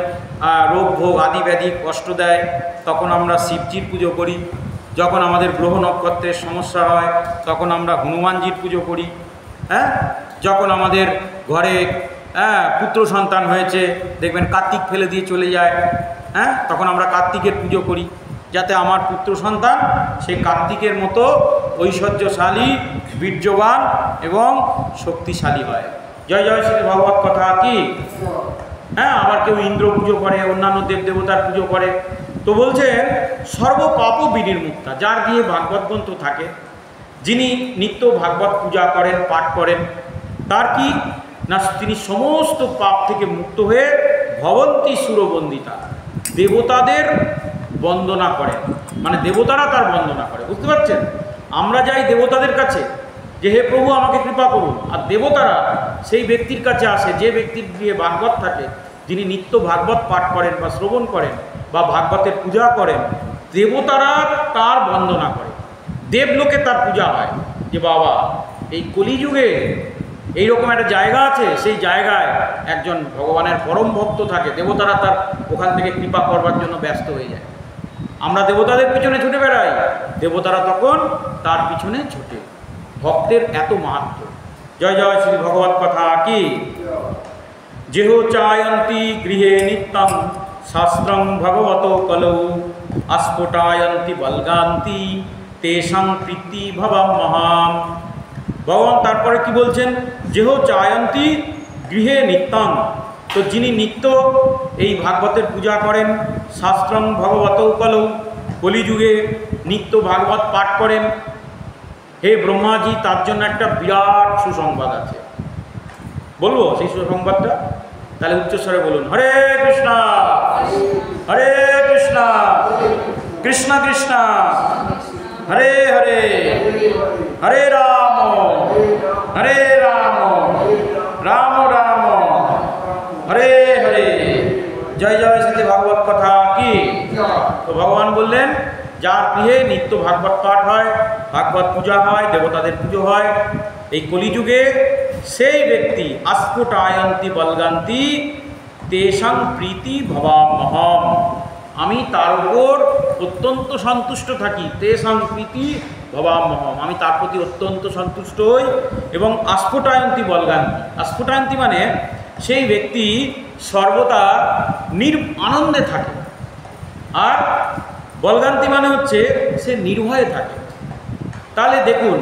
রোগ ভোগ আদি ব্যাধি কষ্ট দেয়, তখন আমরা শিবজির পুজো করি। যখন আমাদের গ্রহ নক্ষত্রের সমস্যা হয় তখন আমরা হনুমানজির পুজো করি। হ্যাঁ, যখন আমাদের ঘরে পুত্র সন্তান হয়েছে দেখবেন কার্তিক ফেলে দিয়ে চলে যায়, হ্যাঁ, তখন আমরা কার্তিকের পুজো করি, যাতে আমার পুত্র সন্তান সেই কার্তিকের মতো ঐশ্বর্যশালী, বীর্যবান এবং শক্তিশালী হয়। জয় জয় শ্রী ভগবত কথা কি। হ্যাঁ, আবার কেউ ইন্দ্র পুজো করে, অন্যান্য দেবদেবতার পুজো করে। তো বলছেন সর্বপাপ বিনির্মুক্তা, যার দিয়ে ভাগবত গ্রন্থ থাকে, যিনি নিত্য ভাগবত পূজা করেন, পাঠ করেন, তার কি না তিনি সমস্ত পাপ থেকে মুক্ত হয়ে ভবন্তী সুরবন্দিতা, দেবতাদের বন্দনা করেন, মানে দেবতারা তার বন্দনা করে। বুঝতে পারছেন? আমরা যাই দেবতাদের কাছে যে হে প্রভু আমাকে কৃপা করুন, আর দেবতারা সেই ব্যক্তির কাছে আসে যে ব্যক্তির দিয়ে ভাগবত থাকে, যিনি নিত্য ভাগবত পাঠ করেন বা শ্রবণ করেন বা ভাগবতের পূজা করেন, দেবতারা তার বন্দনা করে, দেবলোকে তার পূজা হয়। যে বাবা এই কলিযুগে এইরকম একটা জায়গা আছে, সেই জায়গায় একজন ভগবানের পরম ভক্ত থাকে, দেবতারা তার ওখান থেকে কৃপা করবার জন্য ব্যস্ত হয়ে যায়। আমরা দেবতাদের পিছনে ছুটে বেড়াই, দেবতারা তখন তার পিছনে ছুটে। ভক্তের এত মাহাত্ম্য। জয় জয় শ্রী ভগবত কথা কি। যেহ চায়ন্তি গৃহে নিত্যং শাস্ত্রং ভগবত কলৌ আস্ফুটায়ন্তি বলগান্তি তেষাং প্রীতি ভবাম মহাম। ভগবান তারপরে কি বলছেন? যেহ চায়ন্তি গৃহে নিত্যং, তো যিনি নিত্য এই ভাগবতের পূজা করেন, শাস্ত্রং ভগবত কলৌ, কলিযুগে নিত্য ভাগবত পাঠ করেন, হে ব্রহ্মাজি তার জন্য একটা বিরাট সুসংবাদ আছে। বলবো সেই সুসংবাদটা? তাহলে উচ্চস্বরে বলুন, হরে কৃষ্ণ হরে কৃষ্ণ কৃষ্ণ কৃষ্ণ হরে হরে হরে রাম হরে রাম রাম রাম হরে হরে। জয় জয় শ্রী ভাগবত কথা কি। তো ভগবান বললেন যার গৃহে নিত্য ভাগবত পাঠ হয়, ভাগবত পূজা হয়, দেবতাদের পুজো হয়, এই কলিযুগে সেই ব্যক্তি আস্ফুটায়ন্তি বলগান্তি তেষাং প্রীতি ভবামহম, আমি তার উপর অত্যন্ত সন্তুষ্ট থাকি। তেষাং প্রীতি ভবামহম, আমি তার প্রতি অত্যন্ত সন্তুষ্ট হই। এবং আস্ফুটায়ন্তি বলগান্তি, আস্ফুটায়ন্তি মানে সেই ব্যক্তি সর্বদা আনন্দে থাকে, আর বলগান্তি মানে হচ্ছে সে নির্ভয়ে থাকে। তাহলে দেখুন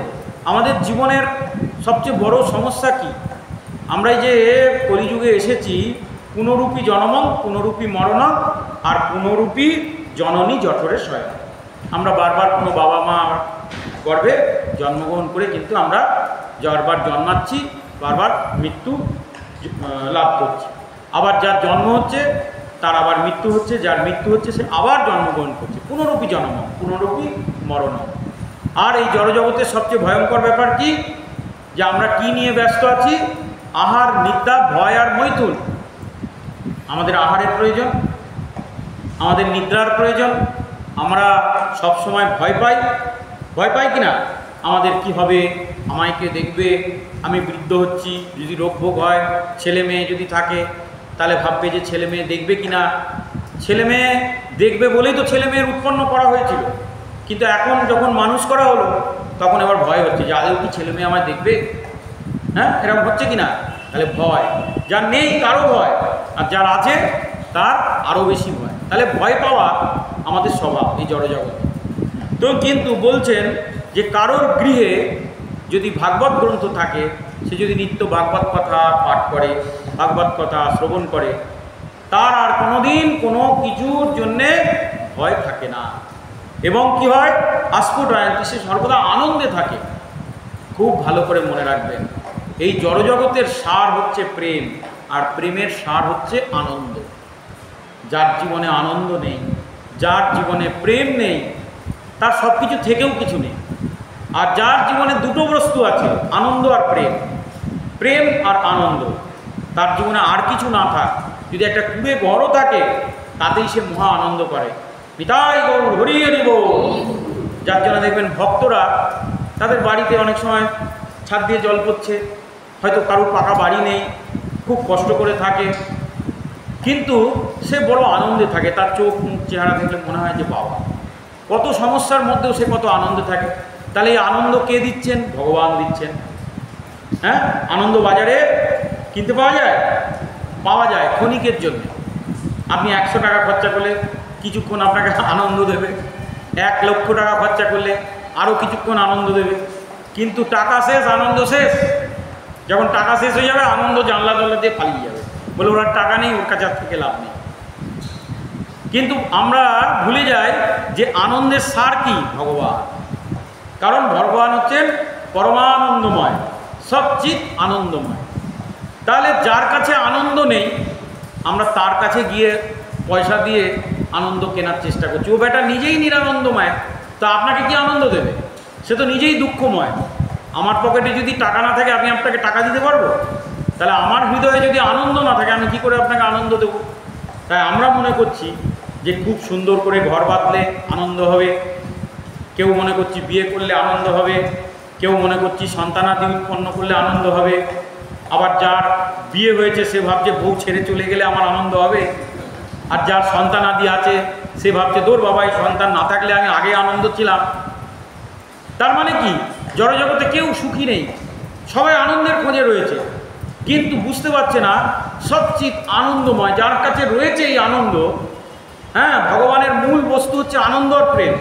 আমাদের জীবনের সবচেয়ে বড় সমস্যা কি? আমরা এই যে কলিযুগে এসেছি, পুনরূপী জনমং পুনরূপী মরণং আর পুনরূপী জননী জঠরে শয়ন। আমরা বারবার কোনো বাবা মা গর্ভে জন্মগ্রহণ করে কিন্তু আমরা বারবার জন্মাচ্ছি, বারবার মৃত্যু লাভ করছি। আবার যার জন্ম হচ্ছে তার আবার মৃত্যু হচ্ছে, যার মৃত্যু হচ্ছে সে আবার জন্মগ্রহণ করছে। পুনরূপী জন্ম পুনরূপী মরণ। আর এই জড়জগতের সবচেয়ে ভয়ঙ্কর ব্যাপার কি? যে আমরা কি নিয়ে ব্যস্ত আছি? আহার, নিদ্রা, ভয় আর মৈথুন। আমাদের আহারের প্রয়োজন, আমাদের নিদ্রার প্রয়োজন। আমরা সব সময় ভয় পাই। ভয় পাই কিনা? আমাদের কি হবে, আমায় কে দেখবে, আমি বৃদ্ধ হচ্ছি, যদি রোগ ভোগ হয়, ছেলে মেয়ে যদি থাকে তাহলে ভাববে যে ছেলে মেয়ে দেখবে কিনা। ছেলে মেয়ে দেখবে বলেই তো ছেলে মেয়ের উৎপন্ন করা হয়েছিল, কিন্তু এখন যখন মানুষ করা হলো তখন এবার ভয় হচ্ছে যে আদৌ কি ছেলে মেয়ে আমায় দেখবে। হ্যাঁ, এরকম হচ্ছে কিনা? তাহলে ভয়, যার নেই তারও ভয়, আর যার আছে তার আরও বেশি ভয়। তাহলে ভয় পাওয়া আমাদের স্বভাব এই জড়জগতে। তো কিন্তু বলছেন যে কারোর গৃহে যদি ভাগবত গ্রন্থ থাকে, সে যদি নিত্য ভাগবত কথা পাঠ করে, ভাগবত কথা শ্রবণ করে, তার আর কোনোদিন কোনো কিছুর জন্যে ভয় থাকে না। এবং কি হয়? আস্ফুটায়ন্তি, সে সর্বদা আনন্দে থাকে। খুব ভালো করে মনে রাখবেন, এই জড়জগতের সার হচ্ছে প্রেম, আর প্রেমের সার হচ্ছে আনন্দ। যার জীবনে আনন্দ নেই, যার জীবনে প্রেম নেই, তার সব কিছু থেকেও কিছু নেই। আর যার জীবনে দুটো বস্তু আছে, আনন্দ আর প্রেম, প্রেম আর আনন্দ, তার জীবনে আর কিছু না থাক, যদি একটা কুড়ে ঘরও থাকে তাতেই সে মহা আনন্দ করে। নিতাই গৌর হরি হরি বল। যার জন্য দেখবেন ভক্তরা তাদের বাড়িতে অনেক সময় ছাদ দিয়ে জল পড়ছে, হয়তো কারোর পাকা বাড়ি নেই, খুব কষ্ট করে থাকে, কিন্তু সে বড় আনন্দে থাকে। তার চোখ মুখ চেহারা দেখলে মনে হয় যে বাবা কত সমস্যার মধ্যেও সে কত আনন্দে থাকে। তাহলে এই আনন্দ কে দিচ্ছেন? ভগবান দিচ্ছেন। হ্যাঁ, আনন্দ বাজারে কিনতে পাওয়া যায়? পাওয়া যায় ক্ষণিকের জন্য। আপনি 100 টাকা খরচা করলে কিছুক্ষণ আপনাকে আনন্দ দেবে, 1 লক্ষ টাকা খরচা করলে আরও কিছুক্ষণ আনন্দ দেবে, কিন্তু টাকা শেষ, আনন্দ শেষ। যখন টাকা শেষ হয়ে যাবে, আনন্দ জানলা জানলা দিয়ে পালিয়ে যাবে, বলে ওর টাকা নেই, ওর কাছে থেকে লাভ নেই। কিন্তু আমরা ভুলে যাই যে আনন্দের সার কি? ভগবান। কারণ ভগবান হচ্ছেন পরমানন্দময়, সচ্চিৎ আনন্দময়। তাহলে যার কাছে আনন্দ নেই, আমরা তার কাছে গিয়ে পয়সা দিয়ে আনন্দ কেনার চেষ্টা করছি। ও বেটা নিজেই নিরানন্দময়, তা আপনাকে কি আনন্দ দেবে? সে তো নিজেই দুঃখময়। আমার পকেটে যদি টাকা না থাকে, আমি আপনাকে টাকা দিতে পারবো? তাহলে আমার হৃদয়ে যদি আনন্দ না থাকে, আমি কি করে আপনাকে আনন্দ দেব? তাই আমরা মনে করছি যে খুব সুন্দর করে ঘর বাঁধলে আনন্দ হবে, কেউ মনে করছি বিয়ে করলে আনন্দ হবে, কেউ মনে করছি সন্তানাদি উৎপন্ন করলে আনন্দ হবে, আবার যার বিয়ে হয়েছে সে ভাবছে বউ ছেড়ে চলে গেলে আমার আনন্দ হবে, আর যার সন্তানাদি আছে সে ভাবছে দূর বাবা, এই সন্তান না থাকলে আমি আগে আনন্দ ছিলাম। তার মানে কি? জড়জগতে কেউ সুখী নেই, সবাই আনন্দের খোঁজে রয়েছে, কিন্তু বুঝতে পারছে না সচ্চিৎ আনন্দময় যার কাছে রয়েছে এই আনন্দ। হ্যাঁ, ভগবানের মূল বস্তু হচ্ছে আনন্দ আর প্রেম।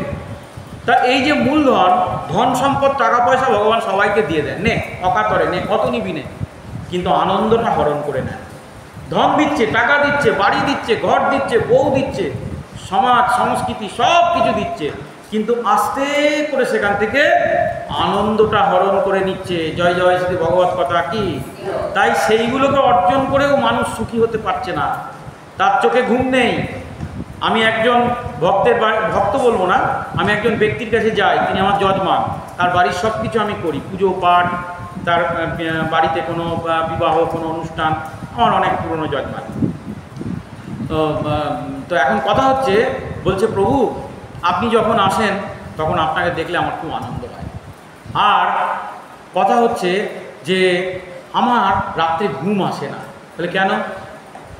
তা এই যে মূলধন, ধন সম্পদ, টাকা পয়সা ভগবান সবাইকে দিয়ে দেন, নে অকাতরে নে, কত নিবি নে, কিন্তু আনন্দটা হরণ করে নেয়। ধন দিচ্ছে, টাকা দিচ্ছে, বাড়ি দিচ্ছে, ঘর দিচ্ছে, বউ দিচ্ছে, সমাজ সংস্কৃতি সব কিছু দিচ্ছে, কিন্তু আস্তে করে সেখান থেকে আনন্দটা হরণ করে নিচ্ছে। জয় জয় শ্রী ভগবত কথা কি? তাই সেইগুলোকে অর্জন করেও মানুষ সুখী হতে পারছে না, তার চোখে ঘুম নেই। আমি একজন ভক্ত বলবো না, আমি একজন ব্যক্তির কাছে যাই, তিনি আমার যজমান, তার বাড়ির সব কিছু আমি করি, পুজো পাঠ, তার বাড়িতে কোনো বিবাহ, কোনো অনুষ্ঠান, আমার অনেক পুরনো যজমান। তো এখন কথা হচ্ছে, বলছে প্রভু আপনি যখন আসেন তখন আপনাকে দেখলে আমার খুব আনন্দ হয়। আর কথা হচ্ছে যে আমার রাত্রে ঘুম আসে না। তাহলে কেন?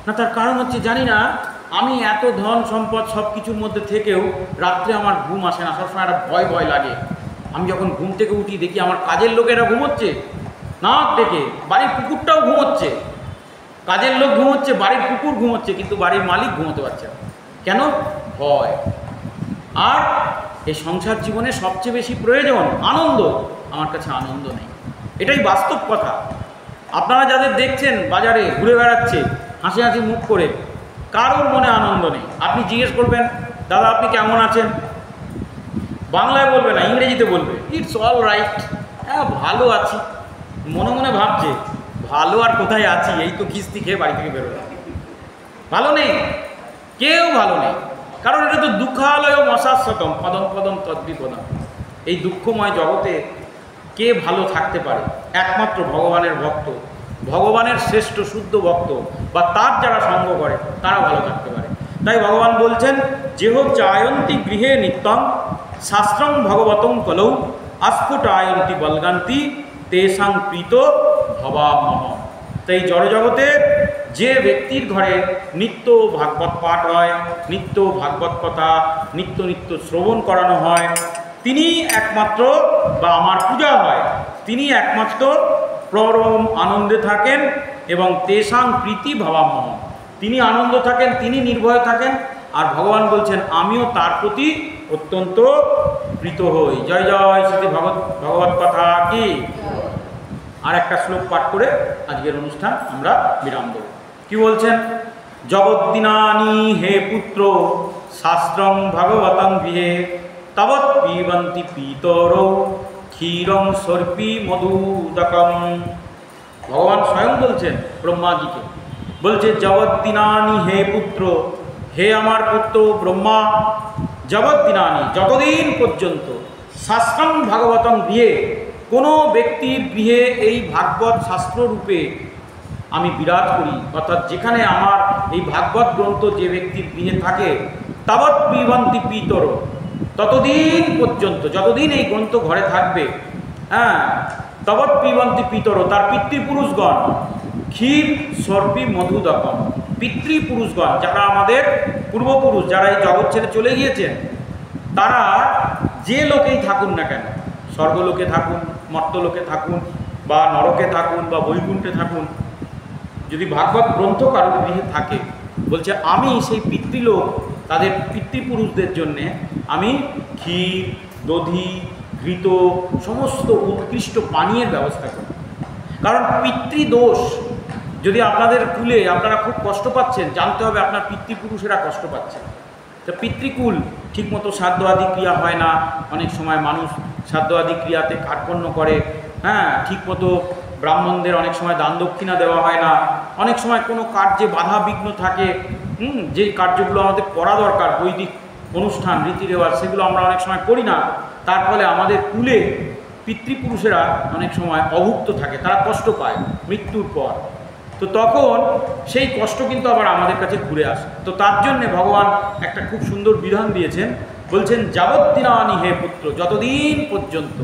না, তার কারণ হচ্ছে জানি না, আমি এত ধন সম্পদ সব কিছুর মধ্যে থেকেও রাত্রে আমার ঘুম আসে না, সবসময় একটা ভয় ভয় লাগে। আমি যখন ঘুম থেকে উঠি দেখি আমার কাজের লোকেরা ঘুমোচ্ছে না ডেকে, বাড়ির কুকুরটাও ঘুমোচ্ছে, কাজের লোক ঘুমোচ্ছে, বাড়ির কুকুর ঘুমোচ্ছে, কিন্তু বাড়ির মালিক ঘুমোতে পারছে না। কেন? ভয়। আর এই সংসার জীবনে সবচেয়ে বেশি প্রয়োজন আনন্দ, আমার কাছে আনন্দ নেই, এটাই বাস্তব কথা। আপনারা যাদের দেখছেন বাজারে ঘুরে বেড়াচ্ছে হাসি হাসি মুখ করে, কারোর মনে আনন্দ নেই। আপনি জিজ্ঞেস করবেন দাদা আপনি কেমন আছেন, বাংলায় বলবে না, ইংরেজিতে বলবে ইটস অল রাইট, হ্যাঁ ভালো আছি। মনে মনে ভাবছে ভালো আর কোথায় আছি, এই তো কিস্তি খেয়ে বাড়ি থেকে বেরোলাম। ভালো নেই, কেউ ভালো নেই, কারণ এটা তো দুঃখালয় মশাশ্বতম পদম পদম তদ্বিপদম। এই দুঃখময় জগতে কে ভালো থাকতে পারে? একমাত্র ভগবানের ভক্ত, ভগবানের শ্রেষ্ঠ শুদ্ধ ভক্ত বা তার যারা সঙ্গ করে তারা ভালো থাকতে পারে। তাই ভগবান বলছেন যেহ চায়ন্তি গৃহে নিত্যং শাস্ত্রং ভগবতং কলৌ আস্ফুটায়ন্তি বলগান্তি তেষাং প্রীত ভবামহ। তাই জড়জগতে যে ব্যক্তির ঘরে নিত্য ভাগবত পাঠ হয়, নিত্য ভাগবত কথা, নিত্য নিত্য শ্রবণ করানো হয়, তিনি একমাত্র, বা আমার পূজা হয়, তিনি একমাত্র পরম আনন্দে থাকেন এবং তেষাং প্রীতি ভবামহ, তিনি আনন্দ থাকেন, তিনি নির্ভয় থাকেন। আর ভগবান বলছেন আমিও তার প্রতি অত্যন্ত প্রীত হই। জয় জয় শ্রী ভগবত কথা কি? আর একটা শ্লোক পাঠ করে আজকের অনুষ্ঠান আমরা বিরাম দেব। কি বলছেন? জগদ্দিনানি হে পুত্র শাস্ত্রং ভগবতং গৃহে তাবৎ পিবন্তি পিতরৌ ক্ষীরং সর্পি মধুদকম। ভগবান স্বয়ং বলছেন ব্রহ্মাজিকে, বলছে জগদ্দিনানি হে পুত্র, হে আমার পুত্র ব্রহ্মা, জগদ্দিনানি যতদিন পর্যন্ত, শাস্ত্রং ভাগবতং গৃহে কোনো ব্যক্তির গৃহে এই ভাগবত শাস্ত্র রূপে আমি বিরাজ করি, অর্থাৎ যেখানে আমার এই ভাগবত গ্রন্থ যে ব্যক্তির গৃহে থাকে, তাবৎ পিবন্তি পিতর, ততদিন পর্যন্ত, যতদিন এই গ্রন্থ ঘরে থাকবে, হ্যাঁ, তাবৎ পিবন্তি পিতর, তার পিতৃপুরুষগণ, ক্ষীর সর্পি মধুদকম, পিতৃপুরুষগণ যারা আমাদের পূর্বপুরুষ, যারা এই জগৎ ছেড়ে চলে গিয়েছেন, তারা যে লোকেই থাকুন না কেন, স্বর্গলোকে থাকুন, মর্তলোকে থাকুন, বা নরকে থাকুন, বা বৈকুণ্ঠে থাকুন, যদি ভাগবত গ্রন্থ কারোর গৃহে থাকে, বলছে আমি সেই পিতৃলোক, তাদের পিতৃপুরুষদের জন্যে আমি ক্ষীর, দধি, ঘৃত, সমস্ত উৎকৃষ্ট পানীয়ের ব্যবস্থা করি। কারণ পিতৃদোষ, যদি আপনাদের কুলে আপনারা খুব কষ্ট পাচ্ছেন, জানতে হবে আপনার পিতৃপুরুষেরা কষ্ট পাচ্ছে। তো পিতৃকুল ঠিকমতো শ্রাদ্ধ আদি ক্রিয়া হয় না, অনেক সময় মানুষ শ্রাদ্ধ আদি ক্রিয়াতে কার্পণ্য করে, হ্যাঁ, ঠিকমতো ব্রাহ্মণদের অনেক সময় দান দক্ষিণা দেওয়া হয় না, অনেক সময় কোনো কার্যে বাধা বিঘ্ন থাকে, যেই কার্যগুলো আমাদের করা দরকার, বৈদিক অনুষ্ঠান রীতি রেওয়াজ, সেগুলো আমরা অনেক সময় করি না। তার ফলে আমাদের কুলে পিতৃপুরুষেরা অনেক সময় অভুক্ত থাকে, তারা কষ্ট পায় মৃত্যুর পর। তো তখন সেই কষ্ট কিন্তু আবার আমাদের কাছে ঘুরে আসে। তো তার জন্যে ভগবান একটা খুব সুন্দর বিধান দিয়েছেন, বলছেন যাবদ্দিনানি হে পুত্র, যতদিন পর্যন্ত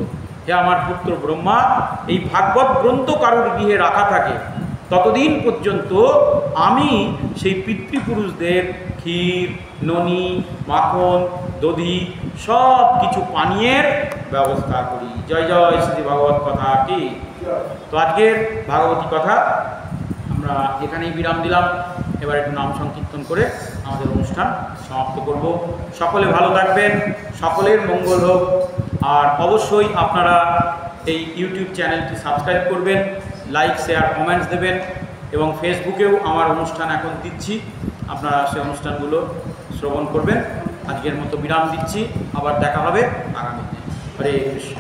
হে আমার পুত্র ব্রহ্মা এই ভাগবত গ্রন্থ কারোর গৃহে রাখা থাকে, ততদিন পর্যন্ত আমি সেই পিতৃপুরুষদের ক্ষীর, ননি, মাখন, দধি সব কিছু পানীয়ের ব্যবস্থা করি। জয় জয় শ্রী ভাগবত কথা কি। তো আজকের ভাগবতী কথা আমরা এখানেই বিরাম দিলাম। এবার একটু নাম সংকীর্তন করে আমাদের অনুষ্ঠান সমাপ্ত করব। সকলে ভালো থাকবেন, সকলের মঙ্গল হোক। আর অবশ্যই আপনারা এই ইউটিউব চ্যানেলটি সাবস্ক্রাইব করবেন, লাইক, শেয়ার, কমেন্টস দেবেন, এবং ফেসবুকেও আমার অনুষ্ঠান এখন দিচ্ছি, আপনারা সেই অনুষ্ঠানগুলো শ্রবণ করবেন। আজকের মতো বিরাম দিচ্ছি, আবার দেখা হবে আগামীতে। হরে কৃষ্ণ।